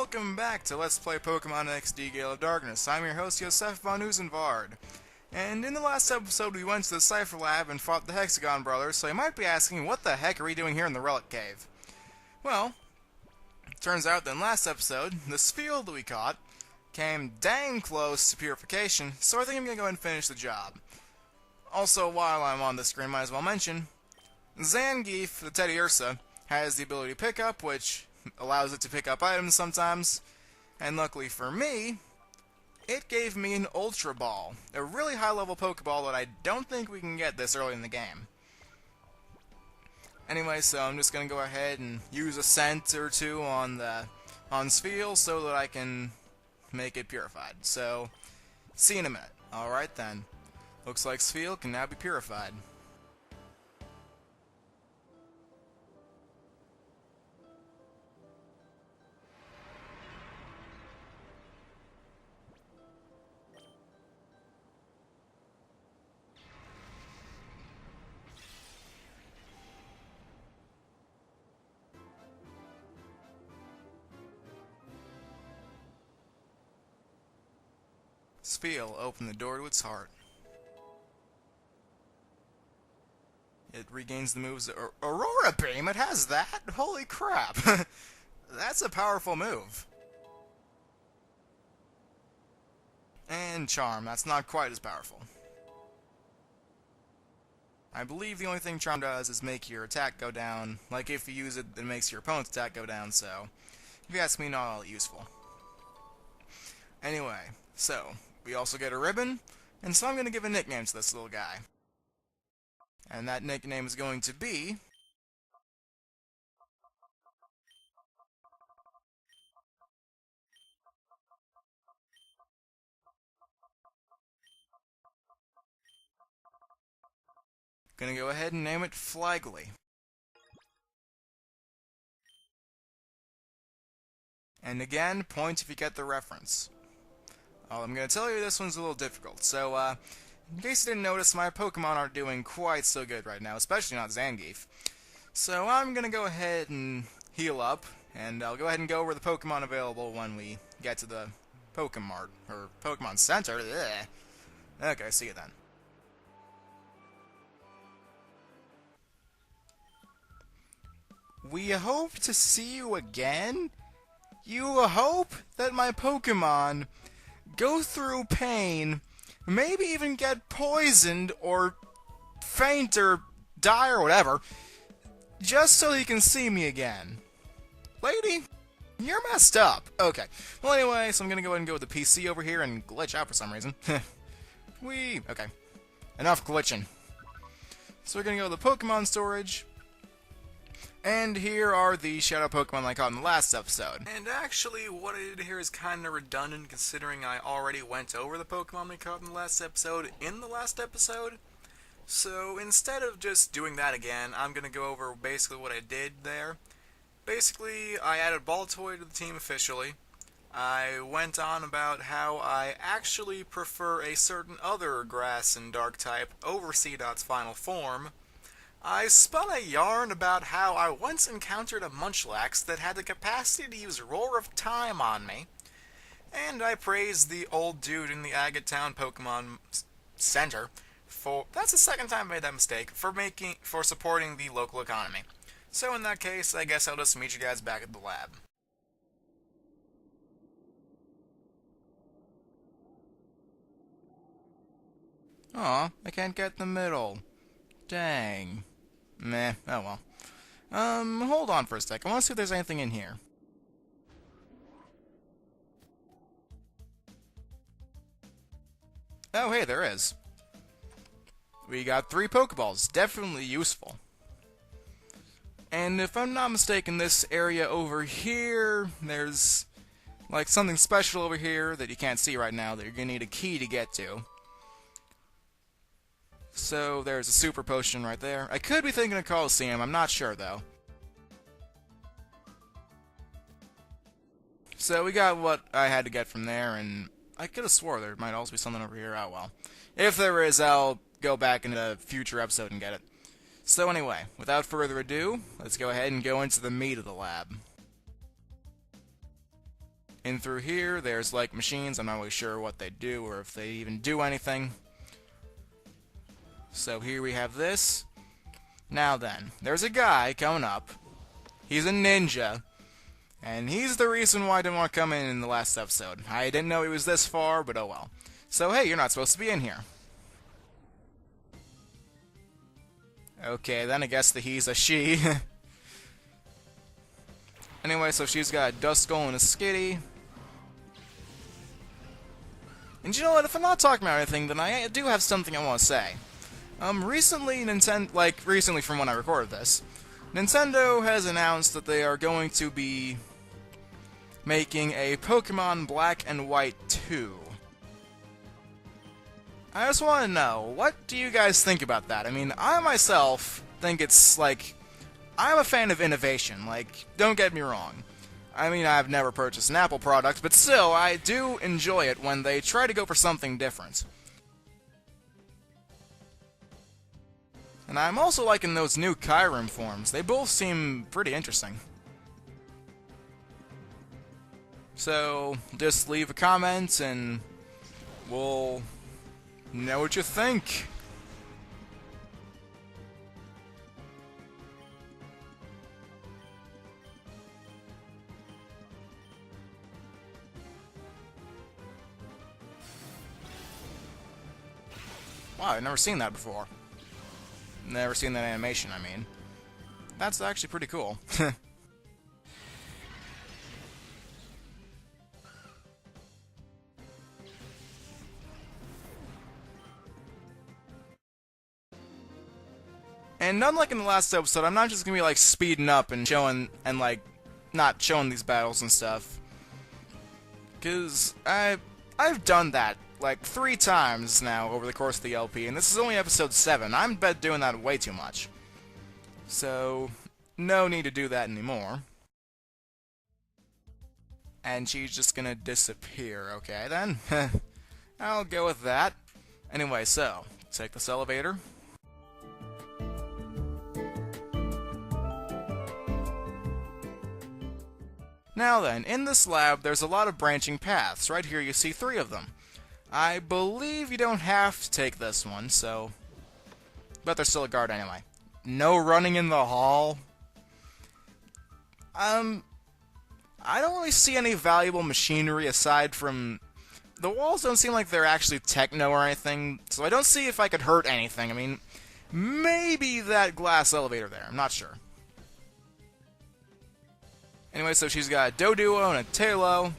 welcome back to Let's Play Pokemon XD Gale of Darkness. I'm your host, Yosef von Usenvard. And in the last episode, we went to the Cypher Lab and fought the Hexagon Brothers, so you might be asking, what the heck are we doing here in the Relic Cave? Well, turns out that in last episode, this field that we caught came dang close to purification, so I think I'm going to go ahead and finish the job. Also, while I'm on the screen, might as well mention, Zangief, the Teddy Ursa, has the ability to pick up, which allows it to pick up items sometimes, and luckily for me, it gave me an Ultra Ball, a really high-level Pokeball that I don't think we can get this early in the game. Anyway, so I'm just gonna go ahead and use a scent or two on Spheal so that I can make it purified. So, see you in a minute. Alright then. Looks like Spheal can now be purified. Spheal opened the door to its heart. It regains the moves. Aurora Beam? It has that? Holy crap! That's a powerful move. And Charm. That's not quite as powerful. I believe the only thing Charm does is make your attack go down. Like if you use it, it makes your opponent's attack go down, so if you ask me, not all that useful. Anyway, so we also get a ribbon, and so I'm going to give a nickname to this little guy. And that nickname is going to be... Gonna go ahead and name it Flagley. And again, point if you get the reference. I'm going to tell you this one's a little difficult, so in case you didn't notice, my Pokemon aren't doing quite so good right now, especially not Zangief. So I'm going to go ahead and heal up, and I'll go ahead and go over the Pokemon available when we get to the Pokemart, or Pokemon Center. Ugh. Okay, see you then. We hope to see you again? You hope that my Pokemon go through pain, maybe even get poisoned or faint or die or whatever, just so you can see me again. Lady, you're messed up. Okay. Well, anyway, so I'm gonna go ahead and go with the PC over here and glitch out for some reason. Okay. Enough glitching. So we're gonna go to the Pokemon storage. And here are the Shadow Pokemon I caught in the last episode. And actually, what I did here is kind of redundant, considering I already went over the Pokemon we caught in the last episode So instead of just doing that again, I'm going to go over basically what I did there. Basically, I added Baltoy to the team officially. I went on about how I actually prefer a certain other Grass and Dark type over Seedot's final form. I spun a yarn about how I once encountered a Munchlax that had the capacity to use Roar of Time on me, and I praised the old dude in the Agate Town Pokemon Center for, that's the second time I made that mistake, for supporting the local economy. So in that case, I guess I'll just meet you guys back at the lab. Aw, I can't get the middle. Dang. Meh, oh well. Hold on for a sec. I want to see if there's anything in here. Oh, hey, there is. We got 3 Pokeballs. Definitely useful. And if I'm not mistaken, this area over here, there's like something special over here that you can't see right now that you're gonna need a key to get to. So there's a super potion right there. I could be thinking of Coliseum, I'm not sure though. So we got what I had to get from there, and I could have swore there might also be something over here. Oh well. If there is, I'll go back in a future episode and get it. So anyway, without further ado, let's go ahead and go into the meat of the lab. In through here, there's like machines. I'm not really sure what they do or if they even do anything. So here we have this. Now then, there's a guy coming up. He's a ninja. And he's the reason why I didn't want to come in the last episode. I didn't know he was this far, but oh well. So hey, you're not supposed to be in here. Okay, then I guess that he's a she. Anyway, so she's got a dust skull and a skitty. And you know what, if I'm not talking about anything, then I do have something I want to say. Recently from when I recorded this, Nintendo has announced that they are going to be making a Pokemon Black and White 2. I just want to know, what do you guys think about that? I mean, I myself think it's, I'm a fan of innovation, don't get me wrong. I mean, I've never purchased an Apple product, but still, I do enjoy it when they try to go for something different. And I'm also liking those new Kyurem forms. They both seem pretty interesting. So, just leave a comment and we'll know what you think. Wow, I've never seen that before. Never seen that animation, I mean. That's actually pretty cool. And unlike in the last episode, I'm not just gonna be speeding up and showing and not showing these battles and stuff. Cause I've done that 3 times now over the course of the LP, and this is only episode 7. I'm bet doing that way too much. So, no need to do that anymore. And she's just gonna disappear, okay then? I'll go with that. Anyway, so, take this elevator. Now then, in this lab, there's a lot of branching paths. Right here you see 3 of them. I believe you don't have to take this one, so... But there's still a guard anyway. No running in the hall. I don't really see any valuable machinery aside from... The walls don't seem like they're actually techno or anything, so I don't see if I could hurt anything. I mean, maybe that glass elevator there, I'm not sure. Anyway, so she's got a Doduo and a Tailo.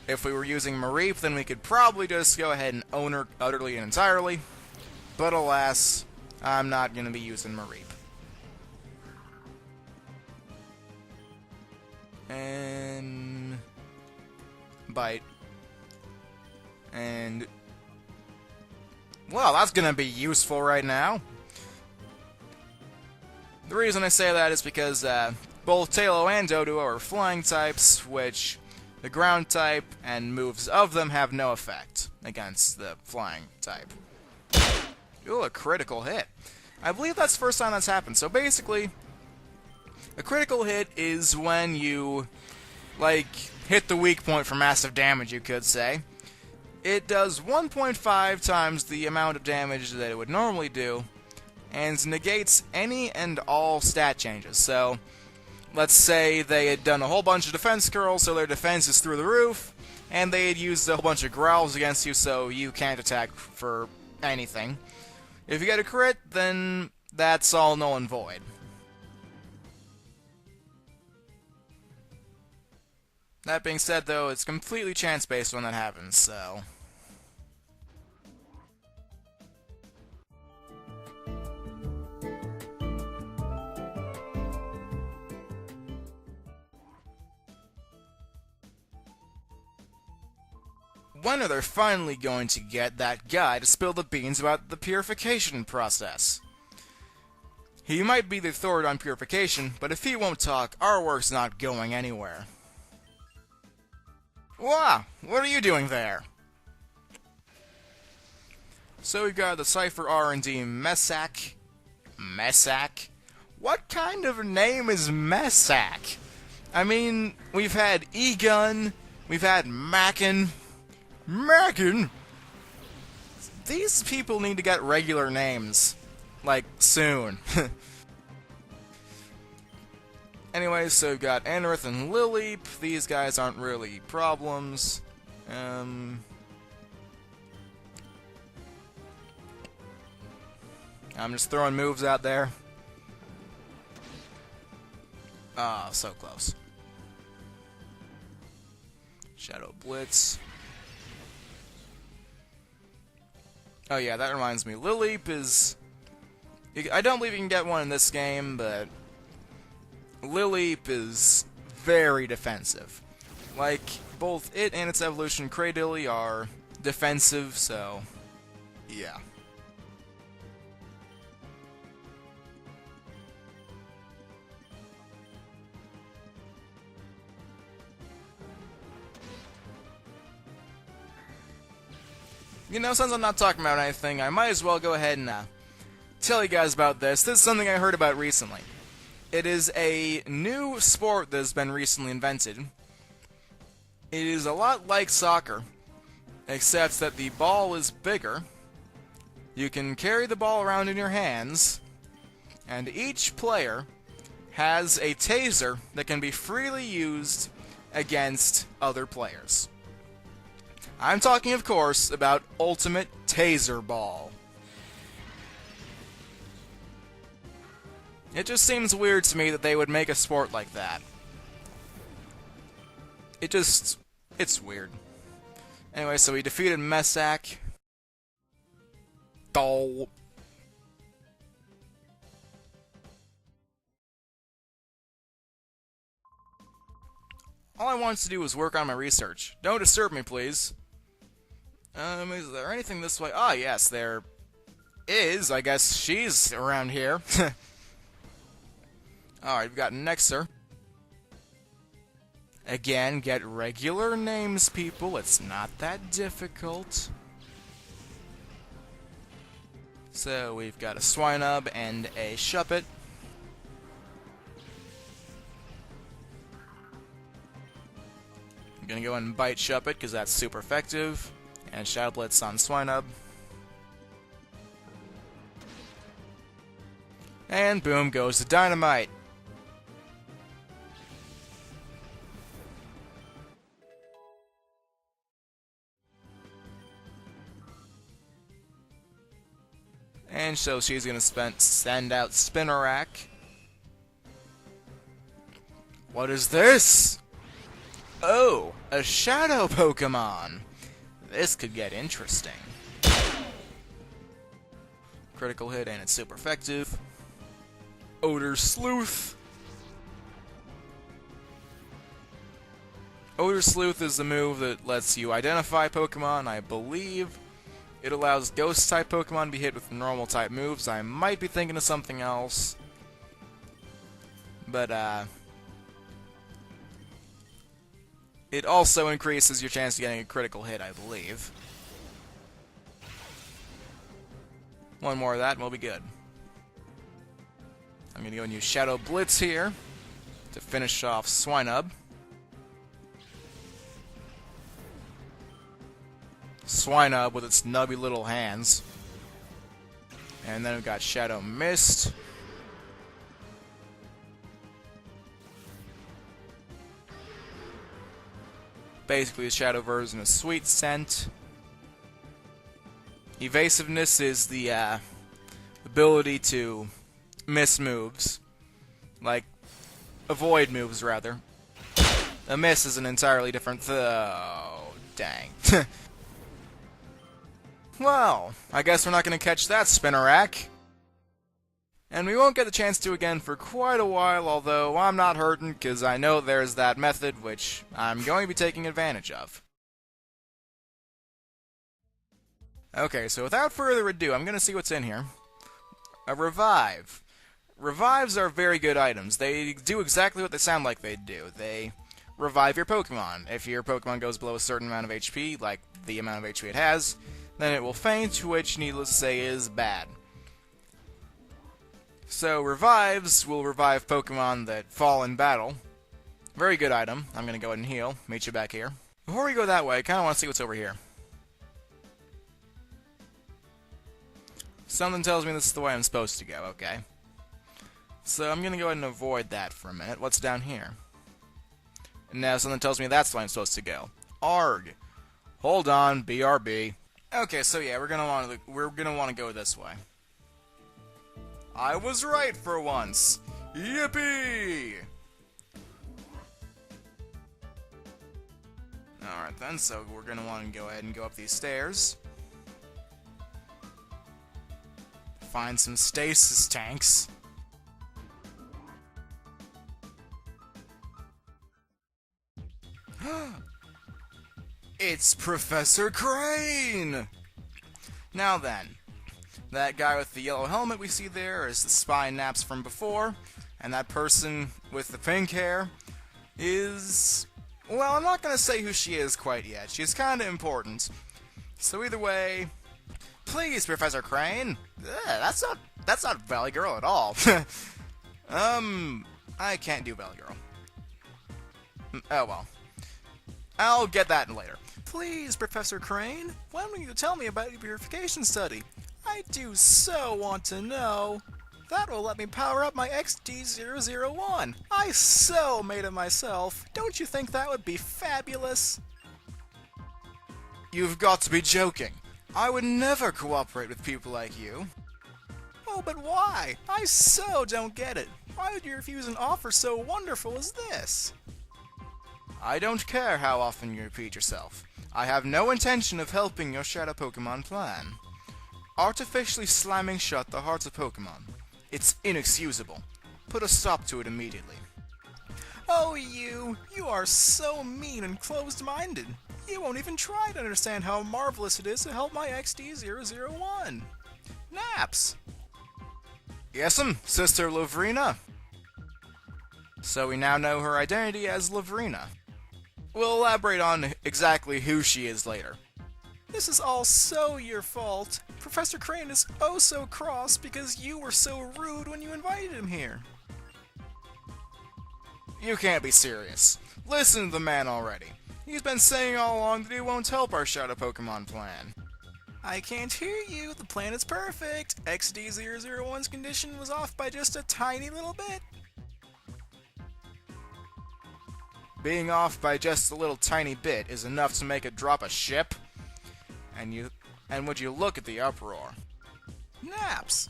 If we were using Mareep, then we could probably just go ahead and own her utterly and entirely. But alas, I'm not going to be using Mareep. And... Bite. And... Well, that's going to be useful right now. The reason I say that is because, both Tailo and Doduo are flying types, which the ground type and moves of them have no effect against the flying type. Ooh, a critical hit. I believe that's the first time that's happened. So basically, a critical hit is when you, hit the weak point for massive damage, you could say. It does 1.5 times the amount of damage that it would normally do, and negates any and all stat changes. So, let's say they had done a whole bunch of defense curls, so their defense is through the roof, and they had used a whole bunch of growls against you, so you can't attack for anything. If you get a crit, then that's all null and void. That being said, though, it's completely chance-based when that happens, so... When are they finally going to get that guy to spill the beans about the purification process? He might be the authority on purification, but if he won't talk, our work's not going anywhere. Wow, what are you doing there? So we've got the Cypher R&D Messac. Messac? What kind of name is Messac? I mean, we've had E-Gun, we've had Mackin. Mackin? These people need to get regular names. Like, soon. Anyway, so we've got Anorith and Lileep. These guys aren't really problems. I'm just throwing moves out there. Ah, so close. Shadow Blitz. Oh yeah, that reminds me. Lileep is... I don't believe you can get one in this game, but... Lileep is very defensive. Like, both it and its evolution, Cradily, are defensive, so... yeah. You know, since I'm not talking about anything, I might as well go ahead and tell you guys about this. This is something I heard about recently. It is a new sport that has been recently invented. It is a lot like soccer, except that the ball is bigger. You can carry the ball around in your hands, and each player has a taser that can be freely used against other players. I'm talking, of course, about Ultimate Taser Ball. It just seems weird to me that they would make a sport like that. It's weird. Anyway, so we defeated Messac. All I wanted to do was work on my research. Don't disturb me, please. Is there anything this way? Ah, yes, there is. I guess she's around here. Alright, we've got Nexer. Again, get regular names, people. It's not that difficult. So, we've got a Swinub and a Shuppet. I'm gonna go and bite Shuppet, because that's super effective. And Shadow Blitz on Swinub. And boom goes the Dynamite. And so she's gonna send out Spinarak. What is this? Oh, a Shadow Pokemon. This could get interesting. Critical hit and it's super effective. Odor Sleuth. Odor Sleuth is the move that lets you identify Pokemon, I believe. It allows Ghost-type Pokemon to be hit with normal-type moves. I might be thinking of something else. But, it also increases your chance of getting a critical hit, I believe. One more of that and we'll be good. I'm gonna go and use Shadow Blitz here to finish off Swinub. Swinub with its nubby little hands. And then we've got Shadow Mist. Basically a Shadow version of Sweet Scent. Evasiveness is the ability to miss moves. Like, avoid moves, rather. A miss is an entirely different oh, dang. Well, I guess we're not going to catch that Spinarak. And we won't get the chance to again for quite a while, although I'm not hurting, because I know there's that method which I'm going to be taking advantage of. Okay, so without further ado, I'm going to see what's in here. A Revive. Revives are very good items. They do exactly what they sound like they do. They revive your Pokemon. If your Pokemon goes below a certain amount of HP, like the amount of HP it has, then it will faint, which, needless to say, is bad. So, Revives will revive Pokemon that fall in battle. Very good item. I'm gonna go ahead and heal. Meet you back here. Before we go that way, I kinda wanna see what's over here. Something tells me this is the way I'm supposed to go, okay. So I'm gonna go ahead and avoid that for a minute. What's down here? And now something tells me that's the way I'm supposed to go. Arg! Hold on, BRB. Okay, so yeah, we're gonna wanna go this way. I was right for once! Yippee! Alright then, so we're gonna want to go ahead and go up these stairs. Find some stasis tanks. It's Professor Crane! Now then, that guy with the yellow helmet we see there is the spy naps from before, and that person with the pink hair is... well, I'm not gonna say who she is quite yet. She's kinda important. So either way... Please, Professor Crane! That's not Valley Girl at all. I can't do Valley Girl. Oh well. I'll get that later. Please, Professor Crane, when will you tell me about your purification study? I do so want to know. That will let me power up my XD001. I so made it myself. Don't you think that would be fabulous? You've got to be joking. I would never cooperate with people like you. Oh, but why? I so don't get it. Why would you refuse an offer so wonderful as this? I don't care how often you repeat yourself. I have no intention of helping your Shadow Pokemon plan. Artificially slamming shut the hearts of Pokemon. It's inexcusable. Put a stop to it immediately. Oh, you are so mean and closed-minded. You won't even try to understand how marvelous it is to help my XD001. Naps! Yes'm, Sister Lavrina. So we now know her identity as Lavrina. We'll elaborate on exactly who she is later. This is all so your fault. Professor Crane is oh so cross because you were so rude when you invited him here. You can't be serious. Listen to the man already. He's been saying all along that he won't help our Shadow Pokemon plan. I can't hear you. The plan is perfect. XD001's condition was off by just a tiny little bit. Being off by just a little tiny bit is enough to make it drop a ship. And would you look at the uproar? Naps!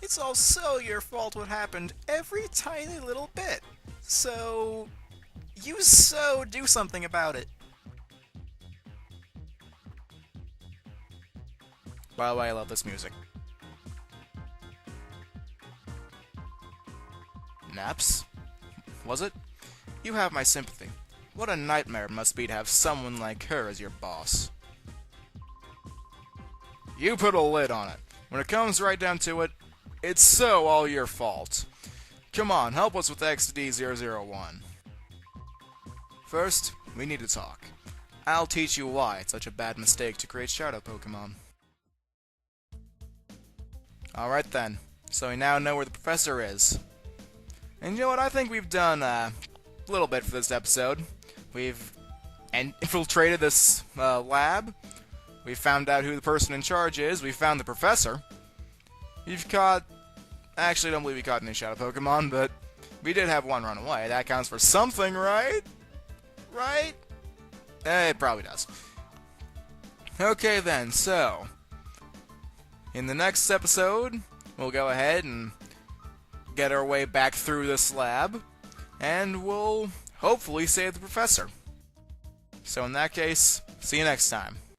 It's all so your fault what happened every tiny little bit. So... you so do something about it. By the way, I love this music. Naps? Was it? You have my sympathy. What a nightmare it must be to have someone like her as your boss. You put a lid on it. When it comes right down to it, it's so all your fault. Come on, help us with XD001. First, we need to talk. I'll teach you why it's such a bad mistake to create Shadow Pokemon. Alright then, so we now know where the professor is. And you know what, I think we've done a little bit for this episode. We've infiltrated this lab. We found out who the person in charge is. We found the professor. We've caught... actually, I don't believe we caught any Shadow Pokemon, but we did have one run away. That counts for something, right? Right? It probably does. Okay then, so... in the next episode, we'll go ahead and get our way back through this lab, and we'll hopefully save the professor. So in that case, see you next time.